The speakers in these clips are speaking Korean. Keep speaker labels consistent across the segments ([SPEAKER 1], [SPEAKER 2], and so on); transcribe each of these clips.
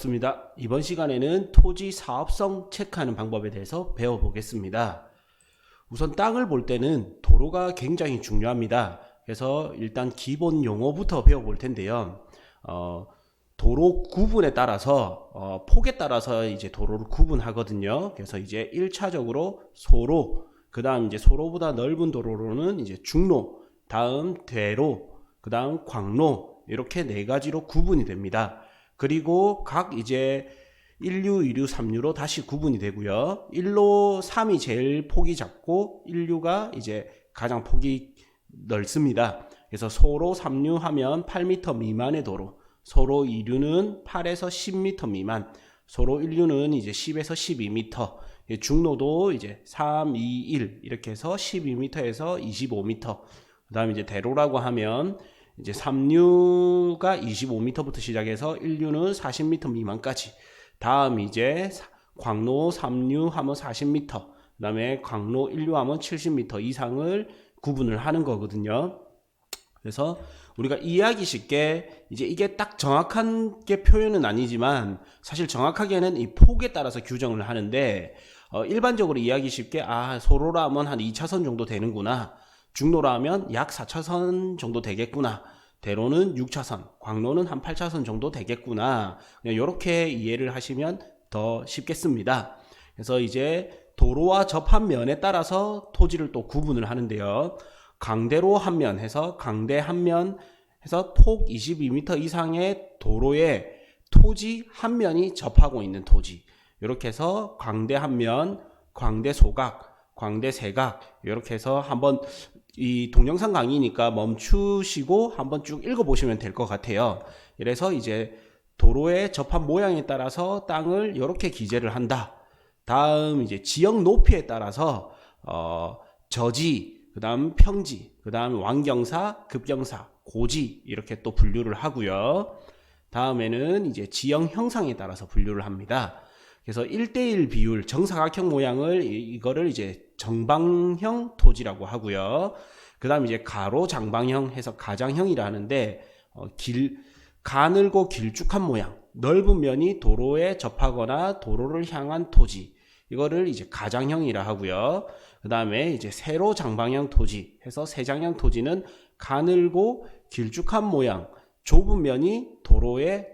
[SPEAKER 1] 반갑습니다. 이번 시간에는 토지 사업성 체크하는 방법에 대해서 배워보겠습니다. 우선 땅을 볼 때는 도로가 굉장히 중요합니다. 그래서 일단 기본 용어부터 배워볼 텐데요. 도로 구분에 따라서 폭에 따라서 이제 도로를 구분하거든요. 그래서 이제 1차적으로 소로, 그 다음 이제 소로보다 넓은 도로로는 이제 중로, 다음 대로, 그 다음 광로, 이렇게 네 가지로 구분이 됩니다. 그리고 각 이제 1류, 2류, 3류로 다시 구분이 되고요. 1로 3이 제일 폭이 작고 1류가 이제 가장 폭이 넓습니다. 그래서 소로 3류 하면 8m 미만의 도로, 소로 2류는 8에서 10m 미만, 소로 1류는 이제 10에서 12m, 중로도 이제 3, 2, 1 이렇게 해서 12m에서 25m, 그 다음에 이제 대로라고 하면 이제 3류가 25m부터 시작해서 1류는 40m 미만까지, 다음 이제 광로 3류 하면 40m, 그 다음에 광로 1류 하면 70m 이상을 구분을 하는 거거든요. 그래서 우리가 이해하기 쉽게 이제 이게 딱 정확한 게 표현은 아니지만 사실 정확하게는 이 폭에 따라서 규정을 하는데, 일반적으로 이해하기 쉽게 소로라 하면 한 2차선 정도 되는구나, 중로라 하면 약 4차선 정도 되겠구나, 대로는 6차선, 광로는 한 8차선 정도 되겠구나, 이렇게 이해를 하시면 더 쉽겠습니다. 그래서 이제 도로와 접한 면에 따라서 토지를 또 구분을 하는데요. 강대로 한 면 해서 강대 한 면 해서 폭 22m 이상의 도로에 토지 한 면이 접하고 있는 토지, 이렇게 해서 광대 한 면, 광대 소각, 광대 세각, 이렇게 해서 한번 이 동영상 강의니까 멈추시고 한번 쭉 읽어보시면 될 것 같아요. 이래서 이제 도로에 접한 모양에 따라서 땅을 이렇게 기재를 한다. 다음 이제 지역 높이에 따라서 저지, 그 다음 평지, 그 다음 완경사, 급경사, 고지 이렇게 또 분류를 하고요. 다음에는 이제 지형 형상에 따라서 분류를 합니다. 그래서 1대1 비율, 정사각형 모양을 이거를 이제 정방형 토지라고 하고요. 그 다음 이제 가로 장방형 해서 가장형이라 하는데, 가늘고 길쭉한 모양, 넓은 면이 도로에 접하거나 도로를 향한 토지, 이거를 이제 가장형이라 하고요. 그 다음에 이제 세로 장방형 토지 해서 세장형 토지는 가늘고 길쭉한 모양, 좁은 면이 도로에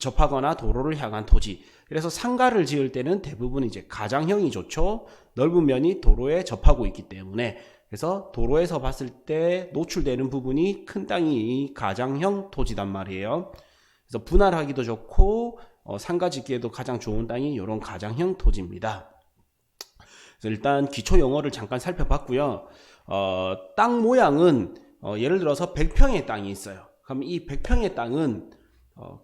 [SPEAKER 1] 접하거나 도로를 향한 토지. 그래서 상가를 지을 때는 대부분 이제 가장형이 좋죠. 넓은 면이 도로에 접하고 있기 때문에. 그래서 도로에서 봤을 때 노출되는 부분이 큰 땅이 가장형 토지단 말이에요. 그래서 분할하기도 좋고 상가 짓기에도 가장 좋은 땅이 이런 가장형 토지입니다. 그래서 일단 기초 용어를 잠깐 살펴봤고요. 땅 모양은 예를 들어서 100평의 땅이 있어요. 그럼 이 100평의 땅은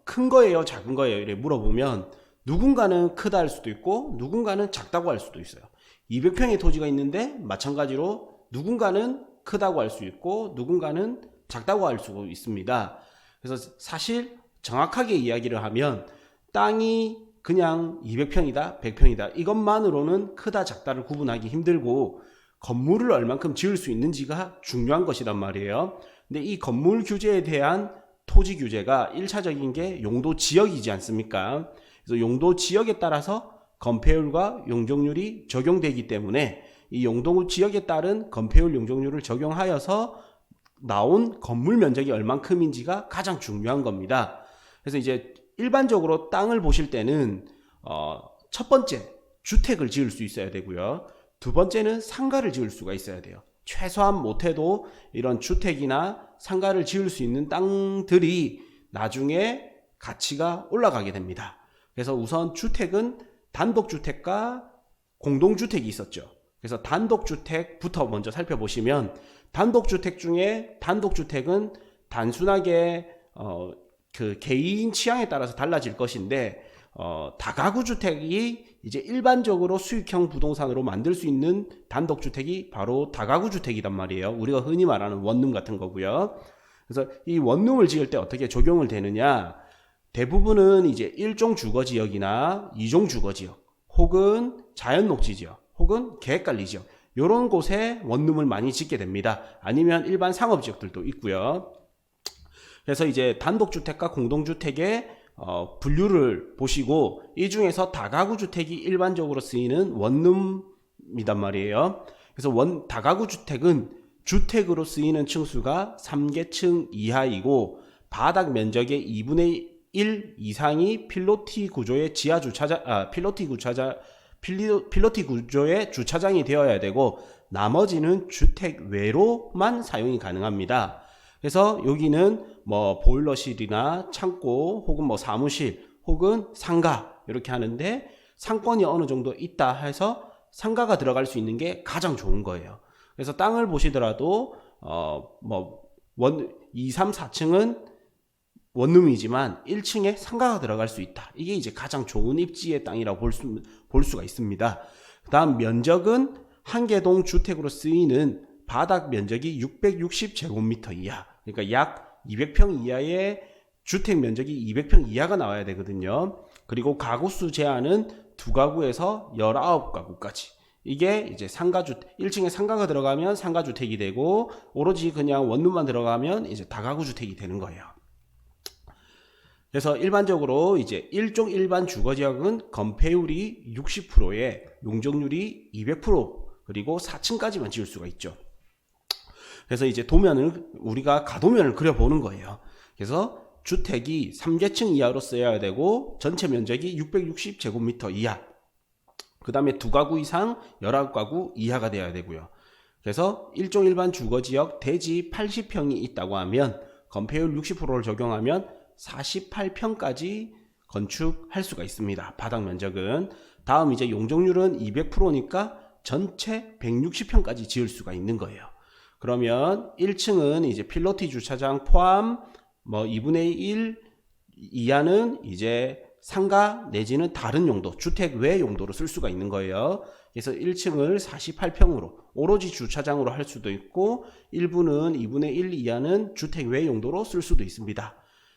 [SPEAKER 1] 큰 거예요, 작은 거예요? 이렇게 물어보면 누군가는 크다 할 수도 있고 누군가는 작다고 할 수도 있어요. 200평의 토지가 있는데 마찬가지로 누군가는 크다고 할 수 있고 누군가는 작다고 할 수 있습니다. 그래서 사실 정확하게 이야기를 하면 땅이 그냥 200평이다, 100평이다 이것만으로는 크다, 작다를 구분하기 힘들고 건물을 얼만큼 지을 수 있는지가 중요한 것이란 말이에요. 근데 이 건물 규제에 대한 토지 규제가 1차적인 게 용도 지역이지 않습니까? 그래서 용도 지역에 따라서 건폐율과 용적률이 적용되기 때문에 이 용도 지역에 따른 건폐율 용적률을 적용하여서 나온 건물 면적이 얼만큼인지가 가장 중요한 겁니다. 그래서 이제 일반적으로 땅을 보실 때는 첫 번째 주택을 지을 수 있어야 되고요. 두 번째는 상가를 지을 수가 있어야 돼요. 최소한 못해도 이런 주택이나 상가를 지을 수 있는 땅들이 나중에 가치가 올라가게 됩니다. 그래서 우선 주택은 단독주택과 공동주택이 있었죠. 그래서 단독주택부터 먼저 살펴보시면 단독주택 중에 단독주택은 단순하게 그 개인 취향에 따라서 달라질 것인데 다가구주택이 이제 일반적으로 수익형 부동산으로 만들 수 있는 단독주택이 바로 다가구주택이란 말이에요. 우리가 흔히 말하는 원룸 같은 거고요. 그래서 이 원룸을 지을 때 어떻게 적용을 되느냐, 대부분은 이제 1종 주거지역이나 2종 주거지역 혹은 자연녹지지역 혹은 계획관리지역 이런 곳에 원룸을 많이 짓게 됩니다. 아니면 일반 상업지역들도 있고요. 그래서 이제 단독주택과 공동주택의 분류를 보시고 이 중에서 다가구 주택이 일반적으로 쓰이는 원룸이단 말이에요. 그래서 다가구 주택은 주택으로 쓰이는 층수가 3계층 이하이고 바닥 면적의 2분의 1 이상이 필로티 구조의 필로티 구조의 주차장이 되어야 되고 나머지는 주택 외로만 사용이 가능합니다. 그래서 여기는 뭐 보일러실이나 창고 혹은 뭐 사무실 혹은 상가 이렇게 하는데 상권이 어느 정도 있다 해서 상가가 들어갈 수 있는 게 가장 좋은 거예요. 그래서 땅을 보시더라도 2, 3, 4층은 원룸이지만 1층에 상가가 들어갈 수 있다. 이게 이제 가장 좋은 입지의 땅이라고 볼 수가 있습니다. 그 다음 면적은 한 개동 주택으로 쓰이는 바닥 면적이 660제곱미터 이하, 그러니까 약 200평 이하의 주택 면적이 200평 이하가 나와야 되거든요. 그리고 가구수 제한은 2가구에서 19가구까지. 이게 이제 1층에 상가가 들어가면 상가주택이 되고 오로지 그냥 원룸만 들어가면 이제 다가구 주택이 되는 거예요. 그래서 일반적으로 이제 일종 일반 주거지역은 건폐율이 60%에 용적률이 200% 그리고 4층까지만 지을 수가 있죠. 그래서 이제 우리가 가도면을 그려보는 거예요. 그래서 주택이 3계층 이하로 써야 되고 전체 면적이 660제곱미터 이하, 그 다음에 2가구 이상 19가구 이하가 돼야 되고요. 그래서 일종 일반 주거지역 대지 80평이 있다고 하면 건폐율 60%를 적용하면 48평까지 건축할 수가 있습니다. 바닥 면적은. 다음 이제 용적률은 200%니까 전체 160평까지 지을 수가 있는 거예요. 그러면 1층은 이제 필로티 주차장 포함 2분의 1 이하는 이제 상가 내지는 다른 용도, 주택 외 용도로 쓸 수가 있는 거예요. 그래서 1층을 48평으로 오로지 주차장으로 할 수도 있고 일부는 2분의 1 이하는 주택 외 용도로 쓸 수도 있습니다.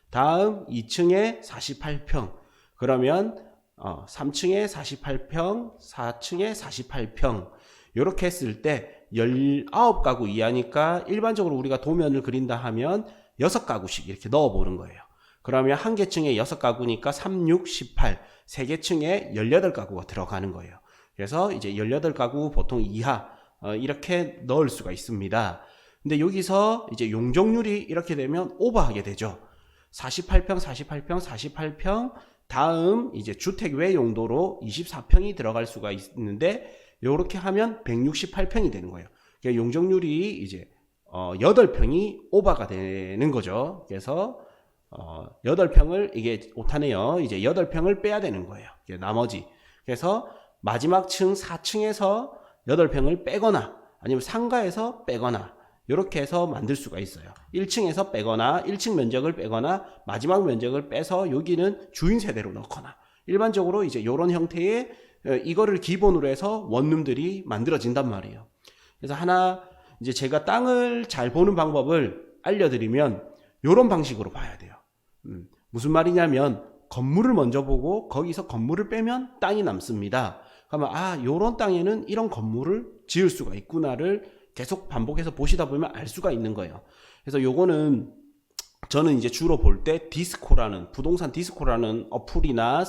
[SPEAKER 1] 다음 2층에 48평, 그러면 3층에 48평, 4층에 48평 이렇게 했을 때 19가구 이하니까 일반적으로 우리가 도면을 그린다 하면 6가구씩 이렇게 넣어보는 거예요. 그러면 한 개층에 6가구니까 3, 6, 18, 3개층에 18가구가 들어가는 거예요. 그래서 이제 18가구 보통 이하 이렇게 넣을 수가 있습니다. 근데 여기서 이제 용적률이 이렇게 되면 오버하게 되죠. 48평, 48평, 48평, 다음 이제 주택 외 용도로 24평이 들어갈 수가 있는데 이렇게 하면 168평이 되는 거예요. 그러니까 용적률이 이제 8평이 오버가 되는 거죠. 그래서 8평을 이게 오타네요. 이제 8평을 빼야 되는 거예요. 나머지. 그래서 마지막 층 4층에서 8평을 빼거나 아니면 상가에서 빼거나 이렇게 해서 만들 수가 있어요. 1층에서 빼거나 1층 면적을 빼거나 마지막 면적을 빼서 여기는 주인 세대로 넣거나 일반적으로 이제 이런 형태의 이거를 기본으로 해서 원룸들이 만들어진단 말이에요. 그래서 이제 제가 땅을 잘 보는 방법을 알려드리면 이런 방식으로 봐야 돼요. 무슨 말이냐면 건물을 먼저 보고 거기서 건물을 빼면 땅이 남습니다. 그러면 요런 땅에는 이런 건물을 지을 수가 있구나를 계속 반복해서 보시다 보면 알 수가 있는 거예요. 그래서 요거는 저는 이제 주로 볼 때 부동산 디스코라는 어플이나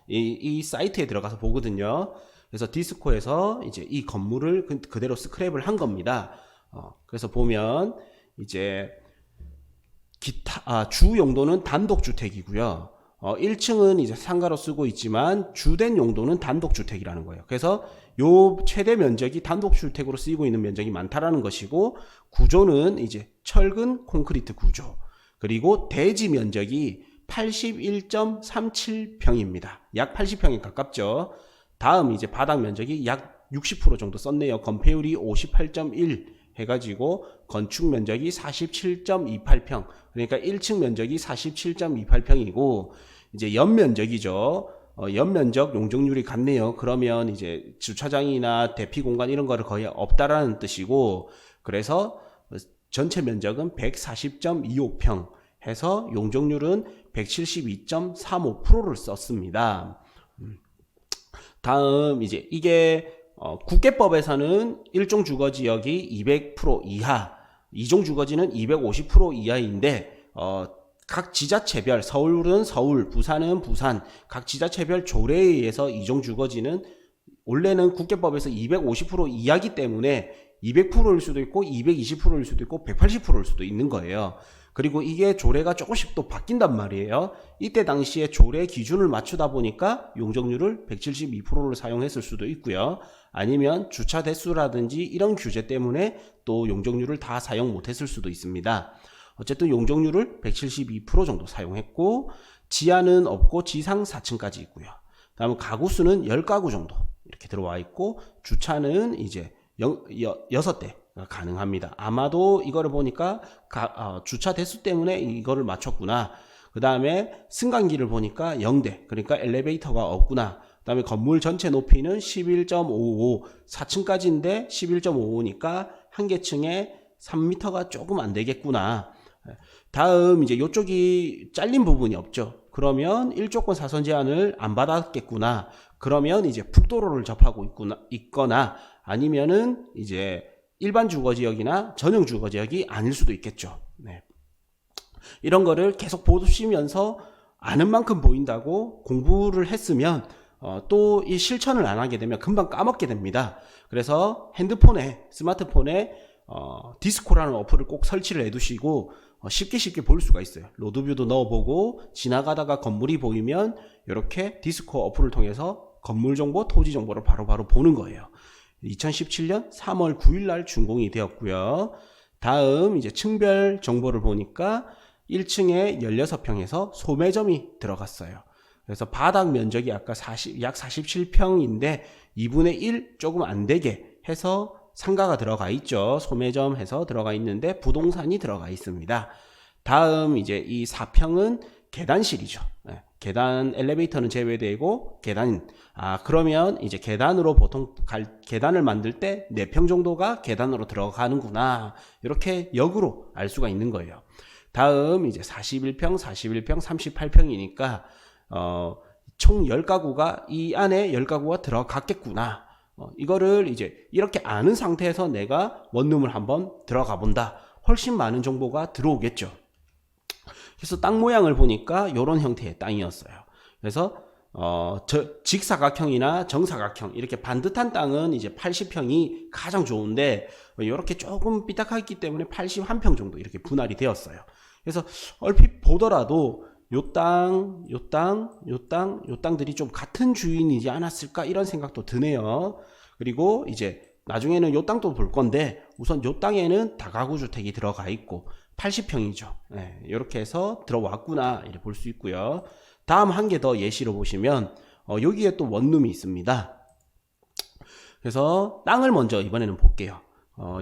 [SPEAKER 1] 이 사이트에 들어가서 보거든요. 그래서 디스코에서 이제 이 건물을 그대로 스크랩을 한 겁니다. 그래서 보면 이제 주 용도는 단독주택이고요. 1층은 이제 상가로 쓰고 있지만 주된 용도는 단독주택이라는 거예요. 그래서 요 최대 면적이 단독주택으로 쓰이고 있는 면적이 많다라는 것이고 구조는 이제 철근 콘크리트 구조 그리고 대지 면적이 81.37평입니다. 약 80평에 가깝죠. 다음 이제 바닥 면적이 약 60% 정도 썼네요. 건폐율이 58.1 해가지고 건축 면적이 47.28평 그러니까 1층 면적이 47.28평이고 이제 연면적이죠. 연면적 용적률이 같네요. 그러면 이제 주차장이나 대피 공간 이런 거를 거의 없다라는 뜻이고 그래서 전체 면적은 140.25평 해서 용적률은 172.35%를 썼습니다. 다음 이제 이게 국계법에서는 1종 주거지역이 200% 이하, 2종 주거지는 250% 이하인데 각 지자체별, 서울은 서울, 부산은 부산, 각 지자체별 조례에 의해서 이종 주거지는 원래는 국계법에서 250% 이하기 때문에 200%일 수도 있고 220%일 수도 있고 180%일 수도 있는 거예요. 그리고 이게 조례가 조금씩 또 바뀐단 말이에요. 이때 당시에 조례 기준을 맞추다 보니까 용적률을 172%를 사용했을 수도 있고요. 아니면 주차 대수라든지 이런 규제 때문에 또 용적률을 다 사용 못했을 수도 있습니다. 어쨌든 용적률을 172% 정도 사용했고, 지하는 없고 지상 4층까지 있고요. 다음 가구수는 10가구 정도 이렇게 들어와 있고, 주차는 이제 6대 가능합니다. 아마도 이거를 보니까 주차 대수 때문에 이거를 맞췄구나. 그 다음에 승강기를 보니까 0대, 그러니까 엘리베이터가 없구나. 그 다음에 건물 전체 높이는 11.55, 4층까지인데 11.55니까 한 개 층에 3m가 조금 안 되겠구나. 다음 이제 이쪽이 잘린 부분이 없죠. 그러면 1조권 사선 제한을 안 받았겠구나. 그러면 이제 북도로를 접하고 있거나 아니면은 이제 일반 주거지역이나 전용 주거지역이 아닐 수도 있겠죠. 네. 이런 거를 계속 보시면서 아는 만큼 보인다고 공부를 했으면 또 이 실천을 안 하게 되면 금방 까먹게 됩니다. 그래서 핸드폰에, 스마트폰에 디스코라는 어플을 꼭 설치를 해두시고 쉽게 볼 수가 있어요. 로드뷰도 넣어보고 지나가다가 건물이 보이면 이렇게 디스코 어플을 통해서 건물 정보, 토지 정보를 바로바로 보는 거예요. 2017년 3월 9일 날 준공이 되었고요. 다음 이제 층별 정보를 보니까 1층에 16평에서 소매점이 들어갔어요. 그래서 바닥 면적이 아까 약 47평인데 2분의 1 조금 안 되게 해서 상가가 들어가 있죠. 소매점 해서 들어가 있는데 부동산이 들어가 있습니다. 다음 이제 이 4평은 계단실이죠. 계단, 엘리베이터는 제외되고 그러면 이제 계단으로 보통 계단을 만들 때 4평 정도가 계단으로 들어가는구나. 이렇게 역으로 알 수가 있는 거예요. 다음 이제 41평, 38평이니까 총 10가구가 이 안에 10가구가 들어갔겠구나. 이거를 이제 이렇게 아는 상태에서 내가 원룸을 한번 들어가 본다. 훨씬 많은 정보가 들어오겠죠. 그래서 땅 모양을 보니까 이런 형태의 땅이었어요. 그래서 직사각형이나 정사각형 이렇게 반듯한 땅은 이제 80평이 가장 좋은데 이렇게 조금 삐딱하기 때문에 81평 정도 이렇게 분할이 되었어요. 그래서 얼핏 보더라도 요 땅들이 좀 같은 주인이지 않았을까 이런 생각도 드네요. 그리고 이제 나중에는 요 땅도 볼 건데 우선 요 땅에는 다가구 주택이 들어가 있고 80평이죠. 네, 이렇게 해서 들어왔구나 이렇게 볼 수 있고요. 다음 한 개 더 예시로 보시면 여기에 또 원룸이 있습니다. 그래서 땅을 먼저 이번에는 볼게요.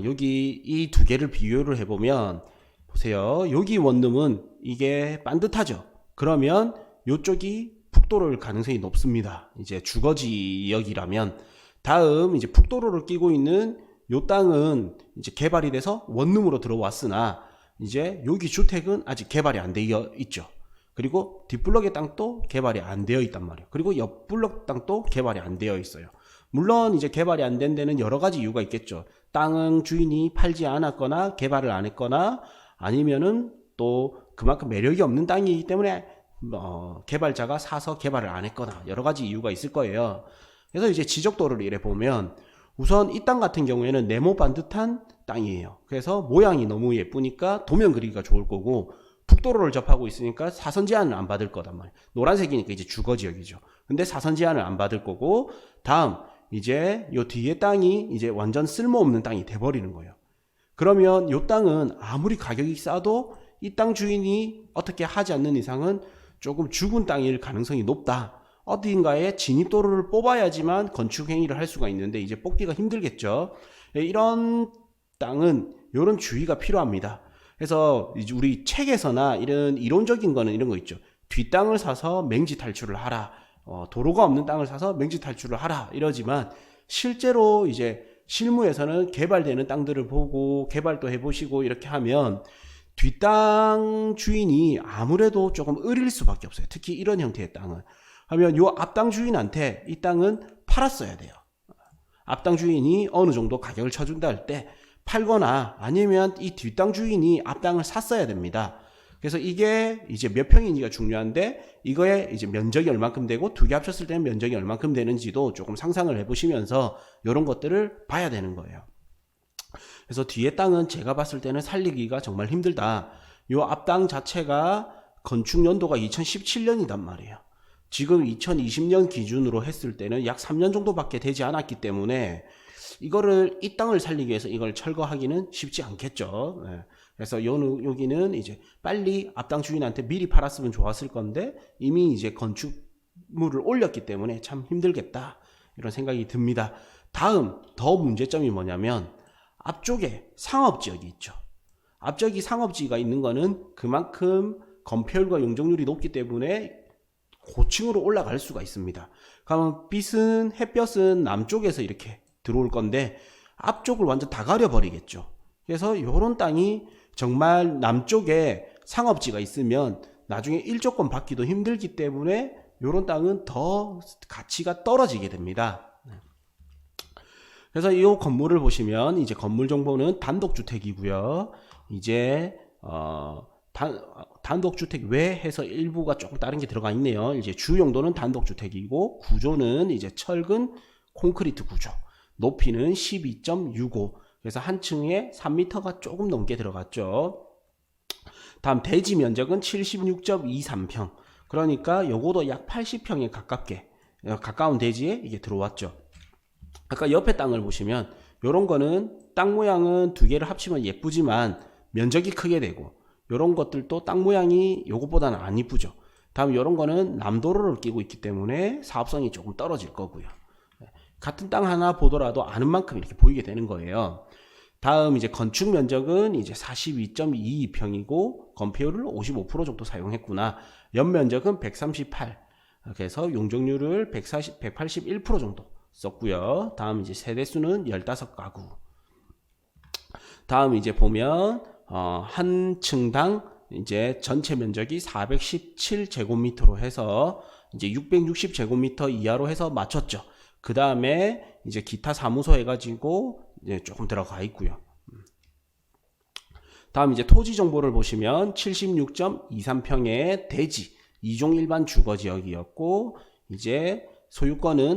[SPEAKER 1] 여기 이 두 개를 비교를 해보면 보세요. 여기 원룸은 이게 반듯하죠. 그러면 이쪽이 북도로일 가능성이 높습니다. 이제 주거지역이라면. 다음 이제 북도로를 끼고 있는 요 땅은 이제 개발이 돼서 원룸으로 들어왔으나 이제 여기 주택은 아직 개발이 안 되어 있죠. 그리고 뒷블럭의 땅도 개발이 안 되어 있단 말이에요. 그리고 옆블럭 땅도 개발이 안 되어 있어요. 물론 이제 개발이 안 된 데는 여러 가지 이유가 있겠죠. 땅은 주인이 팔지 않았거나 개발을 안 했거나 아니면은 또 그만큼 매력이 없는 땅이기 때문에 개발자가 사서 개발을 안 했거나 여러 가지 이유가 있을 거예요. 그래서 이제 지적도를 이래 보면 우선 이 땅 같은 경우에는 네모 반듯한 땅이에요. 그래서 모양이 너무 예쁘니까 도면 그리기가 좋을 거고 북도로를 접하고 있으니까 사선 제한을 안 받을 거단 말이에요. 노란색이니까 이제 주거지역이죠. 근데 사선 제한을 안 받을 거고 다음 이제 요 뒤에 땅이 이제 완전 쓸모없는 땅이 돼버리는 거예요. 그러면 요 땅은 아무리 가격이 싸도 이 땅 주인이 어떻게 하지 않는 이상은 조금 죽은 땅일 가능성이 높다. 어딘가에 진입도로를 뽑아야지만 건축행위를 할 수가 있는데 이제 뽑기가 힘들겠죠. 이런 땅은 이런 주의가 필요합니다. 그래서 이제 우리 책에서나 이런 이론적인 거는 이런 거 있죠. 뒷땅을 사서 맹지 탈출을 하라. 도로가 없는 땅을 사서 맹지 탈출을 하라. 이러지만 실제로 이제 실무에서는 개발되는 땅들을 보고 개발도 해보시고 이렇게 하면 뒷땅 주인이 아무래도 조금 의릴 수밖에 없어요. 특히 이런 형태의 땅은. 하면 요 앞땅 주인한테 이 땅은 팔았어야 돼요. 앞땅 주인이 어느 정도 가격을 쳐준다 할 때 팔거나 아니면 이 뒷땅 주인이 앞땅을 샀어야 됩니다. 그래서 이게 이제 몇 평인지가 중요한데 이거에 이제 면적이 얼만큼 되고 두 개 합쳤을 때는 면적이 얼만큼 되는지도 조금 상상을 해보시면서 이런 것들을 봐야 되는 거예요. 그래서 뒤에 땅은 제가 봤을 때는 살리기가 정말 힘들다. 요 앞땅 자체가 건축 연도가 2017년이단 말이에요. 지금 2020년 기준으로 했을 때는 약 3년 정도밖에 되지 않았기 때문에 이거를 이 땅을 살리기 위해서 이걸 철거하기는 쉽지 않겠죠. 네. 그래서 여기는 이제 빨리 앞땅 주인한테 미리 팔았으면 좋았을 건데 이미 이제 건축물을 올렸기 때문에 참 힘들겠다 이런 생각이 듭니다. 다음 더 문제점이 뭐냐면 앞쪽에 상업지역이 있죠. 앞쪽이 상업지가 있는 거는 그만큼 건폐율과 용적률이 높기 때문에 고층으로 올라갈 수가 있습니다. 그러면 햇볕은 남쪽에서 이렇게 들어올 건데 앞쪽을 완전 다 가려버리겠죠. 그래서 이런 땅이 정말 남쪽에 상업지가 있으면 나중에 일조권 받기도 힘들기 때문에 이런 땅은 더 가치가 떨어지게 됩니다. 그래서 이 건물을 보시면 이제 건물 정보는 단독주택이고요. 이제 단독주택 외 해서 일부가 조금 다른 게 들어가 있네요. 이제 주 용도는 단독주택이고 구조는 이제 철근 콘크리트 구조. 높이는 12.65. 그래서 한 층에 3m가 조금 넘게 들어갔죠. 다음 대지 면적은 76.23평. 그러니까 요거도 약 80평에 가까운 대지에 이게 들어왔죠. 아까 옆에 땅을 보시면 요런 거는 땅 모양은 두 개를 합치면 예쁘지만 면적이 크게 되고 요런 것들도 땅 모양이 요것보다는 안 이쁘죠. 다음 요런 거는 남도로를 끼고 있기 때문에 사업성이 조금 떨어질 거고요. 같은 땅 하나 보더라도 아는 만큼 이렇게 보이게 되는 거예요. 다음 이제 건축 면적은 이제 42.22평이고 건폐율을 55% 정도 사용했구나. 연면적은 138. 그래서 용적률을 181% 정도 썼고요. 다음 이제 세대수는 15가구. 다음 이제 보면 한 층당 이제 전체 면적이 417제곱미터로 해서 이제 660제곱미터 이하로 해서 맞췄죠. 그 다음에 이제 기타 사무소 해가지고 이제 조금 들어가 있고요. 다음 이제 토지 정보를 보시면 76.23평의 대지 2종 일반 주거지역이었고 이제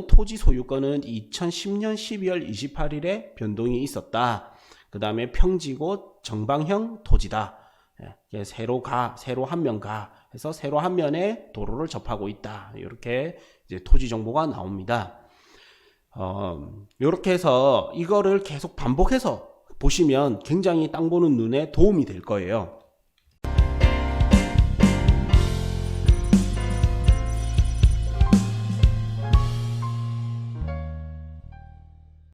[SPEAKER 1] 토지 소유권은 2010년 12월 28일에 변동이 있었다. 그 다음에 평지고 정방형 토지다. 세로 한 면 해서 세로 한 면에 도로를 접하고 있다. 이렇게 이제 토지 정보가 나옵니다. 이렇게 해서 이거를 계속 반복해서 보시면 굉장히 땅 보는 눈에 도움이 될 거예요.